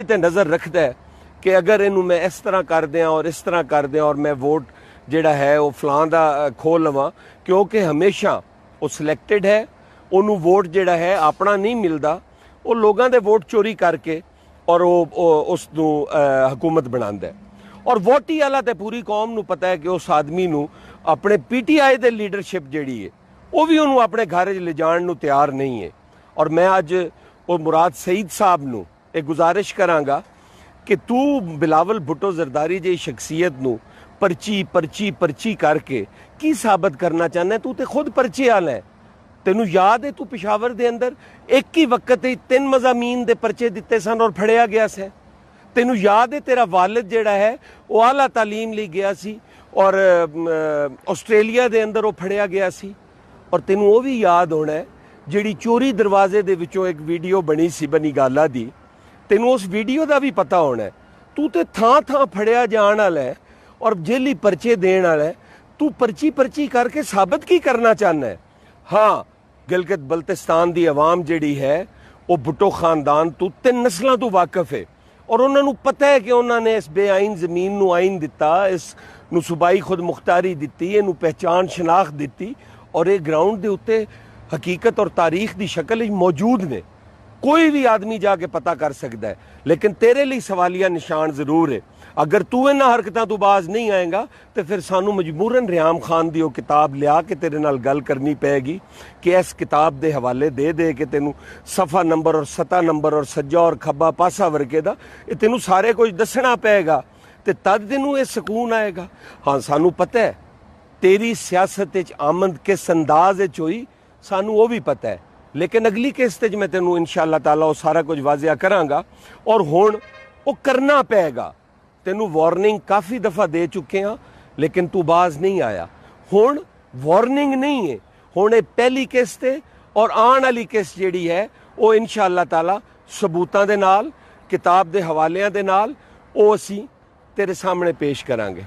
ਤੇ ਨਜ਼ਰ ਰੱਖਦਾ ਹੈ ਕਿ ਅਗਰ ਇਹਨੂੰ ਮੈਂ ਇਸ ਤਰ੍ਹਾਂ ਕਰ ਦਿਆਂ ਔਰ ਇਸ ਤਰ੍ਹਾਂ ਕਰ ਦਿਆਂ ਔਰ ਮੈਂ ਵੋਟ ਜਿਹੜਾ ਹੈ ਉਹ ਫਲਾਂ ਦਾ ਖੋਹ ਲਵਾਂ, ਕਿਉਂਕਿ ਹਮੇਸ਼ਾ ਉਹ ਸਿਲੈਕਟਡ ਹੈ, ਉਹਨੂੰ ਵੋਟ ਜਿਹੜਾ ਹੈ ਆਪਣਾ ਨਹੀਂ ਮਿਲਦਾ, ਉਹ ਲੋਕਾਂ ਦੇ ਵੋਟ ਚੋਰੀ ਕਰਕੇ ਔਰ ਉਹ ਉਸ ਨੂੰ ਹਕੂਮਤ ਬਣਾਉਂਦਾ ਹੈ। ਔਰ ਵੋਟੀ ਵਾਲਾ ਤੇ ਪੂਰੀ ਕੌਮ ਨੂੰ ਪਤਾ ਹੈ ਕਿ ਉਸ ਆਦਮੀ ਨੂੰ ਆਪਣੇ ਪੀਟੀਆਈ ਦੇ ਲੀਡਰਸ਼ਿਪ ਜਿਹੜੀ ਹੈ ਉਹ ਵੀ ਉਹਨੂੰ ਆਪਣੇ ਘਰ 'ਚ ਲਿਜਾਣ ਨੂੰ ਤਿਆਰ ਨਹੀਂ ਹੈ। ਔਰ ਮੈਂ ਅੱਜ ਉਹ ਮੁਰਾਦ ਸਈਦ ਸਾਹਿਬ ਨੂੰ ਇਹ ਗੁਜ਼ਾਰਿਸ਼ ਕਰਾਂਗਾ ਕਿ ਤੂੰ ਬਿਲਾਵਲ ਭੁੱਟੋ ਜ਼ਰਦਾਰੀ ਜਿਹੀ ਸ਼ਖਸੀਅਤ ਨੂੰ ਪਰਚੀ ਕਰਕੇ ਕੀ ਸਾਬਤ ਕਰਨਾ ਚਾਹੁੰਦਾ? ਤੂੰ ਤੇ ਖੁਦ ਪਰਚੇ ਵਾਲਾ ਹੈ। ਤੈਨੂੰ ਯਾਦ ਹੈ ਤੂੰ ਪਿਸ਼ਾਵਰ ਦੇ ਅੰਦਰ ਇੱਕ ਹੀ ਵਕਤ 3 ਮਜ਼ਾਮੀਨ ਦੇ ਪਰਚੇ ਦਿੱਤੇ ਸਨ ਔਰ ਫੜਿਆ ਗਿਆ ਸੀ। ਤੈਨੂੰ ਯਾਦ ਹੈ ਤੇਰਾ ਵਾਲਿਦ ਜਿਹੜਾ ਹੈ ਉਹ ਆਲਾ ਤਾਲੀਮ ਲਈ ਗਿਆ ਸੀ ਔਰ ਆਸਟ੍ਰੇਲੀਆ ਦੇ ਅੰਦਰ ਉਹ ਫੜਿਆ ਗਿਆ ਸੀ। ਔਰ ਤੈਨੂੰ ਉਹ ਵੀ ਯਾਦ ਹੋਣਾ ਹੈ ਜਿਹੜੀ ਚੋਰੀ ਦਰਵਾਜ਼ੇ ਦੇ ਵਿੱਚੋਂ ਇੱਕ ਵੀਡੀਓ ਬਣੀ ਸੀ ਬਨੀਗਾਲਾ ਦੀ, ਤੈਨੂੰ ਉਸ ਵੀਡੀਓ ਦਾ ਵੀ ਪਤਾ ਹੋਣਾ ਹੈ। ਤੂੰ ਤੇ ਥਾਂ ਫੜਿਆ ਜਾਣ ਵਾਲਾ ਹੈ ਔਰ ਜੇਲੀ ਪਰਚੇ ਦੇਣ ਵਾਲਾ ਹੈ। ਤੂੰ ਪਰਚੀ ਕਰਕੇ ਸਾਬਤ ਕੀ ਕਰਨਾ ਚਾਹੁੰਦਾ ਹੈ? ਹਾਂ, ਗਿਲਗਿਤ ਬਲਤਿਸਤਾਨ ਦੀ ਆਵਾਮ ਜਿਹੜੀ ਹੈ ਉਹ ਭੁੱਟੋ ਖਾਨਦਾਨ ਤੋਂ 3 ਨਸਲਾਂ ਤੋਂ ਵਾਕਿਫ ਹੈ ਔਰ ਉਹਨਾਂ ਨੂੰ ਪਤਾ ਹੈ ਕਿ ਉਹਨਾਂ ਨੇ ਇਸ ਬੇਆਈਨ ਜ਼ਮੀਨ ਨੂੰ ਆਈਨ ਦਿੱਤਾ, ਇਸ ਨੂੰ ਸੂਬਾਈ ਖੁਦ ਮੁਖਤਾਰੀ ਦਿੱਤੀ, ਇਹਨੂੰ ਪਹਿਚਾਣ ਸ਼ਨਾਖਤ ਦਿੱਤੀ ਔਰ ਇਹ ਗਰਾਊਂਡ ਦੇ ਉੱਤੇ ਹਕੀਕਤ ਔਰ ਤਾਰੀਖ ਦੀ ਸ਼ਕਲ ਵਿੱਚ ਮੌਜੂਦ ਨੇ। ਕੋਈ ਵੀ ਆਦਮੀ ਜਾ ਕੇ ਪਤਾ ਕਰ ਸਕਦਾ ਹੈ। ਲੇਕਿਨ ਤੇਰੇ ਲਈ ਸਵਾਲੀਆ ਨਿਸ਼ਾਨ ਜ਼ਰੂਰ ਹੈ। ਅਗਰ ਤੂੰ ਇਹਨਾਂ ਹਰਕਤਾਂ ਤੋਂ ਬਾਜ਼ ਨਹੀਂ ਆਏਗਾ ਤੇ ਫਿਰ ਸਾਨੂੰ ਮਜਬੂਰਨ ਰਿਆਮ ਖਾਨ ਦੀ ਉਹ ਕਿਤਾਬ ਲਿਆ ਕੇ ਤੇਰੇ ਨਾਲ ਗੱਲ ਕਰਨੀ ਪਏਗੀ ਕਿ ਇਸ ਕਿਤਾਬ ਦੇ ਹਵਾਲੇ ਦੇ ਕੇ ਤੈਨੂੰ ਸਫਾ ਨੰਬਰ ਔਰ ਸਤਾ ਨੰਬਰ ਔਰ ਸੱਜਾ ਔਰ ਖੱਬਾ ਪਾਸਾ ਵਰਕੇ ਦਾ ਇਹ ਤੈਨੂੰ ਸਾਰੇ ਕੁਝ ਦੱਸਣਾ ਪਏਗਾ ਤੇ ਤਦ ਤੈਨੂੰ ਇਹ ਸਕੂਨ ਆਏਗਾ। ਹਾਂ, ਸਾਨੂੰ ਪਤਾ ਹੈ ਤੇਰੀ ਸਿਆਸਤ ਵਿੱਚ ਆਮਦ ਕਿਸ ਅੰਦਾਜ਼ ਵਿੱਚ ਹੋਈ, ਸਾਨੂੰ ਉਹ ਵੀ ਪਤਾ ਹੈ। ਲੇਕਿਨ ਅਗਲੀ ਕਿਸ਼ਤ 'ਚ ਮੈਂ ਤੈਨੂੰ ਇਨਸ਼ਾਅੱਲਾ ਤਾਲਾ ਉਹ ਸਾਰਾ ਕੁਝ ਵਾਜ਼ਿਆ ਕਰਾਂਗਾ ਔਰ ਹੁਣ ਉਹ ਕਰਨਾ ਪਏਗਾ। ਤੈਨੂੰ ਵਾਰਨਿੰਗ ਕਾਫੀ ਦਫਾ ਦੇ ਚੁੱਕੇ ਹਾਂ ਲੇਕਿਨ ਤੂੰ ਬਾਜ਼ ਨਹੀਂ ਆਇਆ। ਹੁਣ ਵਾਰਨਿੰਗ ਨਹੀਂ ਹੈ, ਹੁਣ ਇਹ ਪਹਿਲੀ ਕਿਸ਼ਤ ਹੈ ਔਰ ਆਉਣ ਵਾਲੀ ਕਿਸ਼ਤ ਜਿਹੜੀ ਹੈ ਉਹ ਇਨਸ਼ਾਅੱਲਾ ਤਾਲਾ ਸਬੂਤਾਂ ਦੇ ਨਾਲ, ਕਿਤਾਬ ਦੇ ਹਵਾਲਿਆਂ ਦੇ ਨਾਲ ਉਹ ਅਸੀਂ ਤੇਰੇ ਸਾਹਮਣੇ ਪੇਸ਼ ਕਰਾਂਗੇ।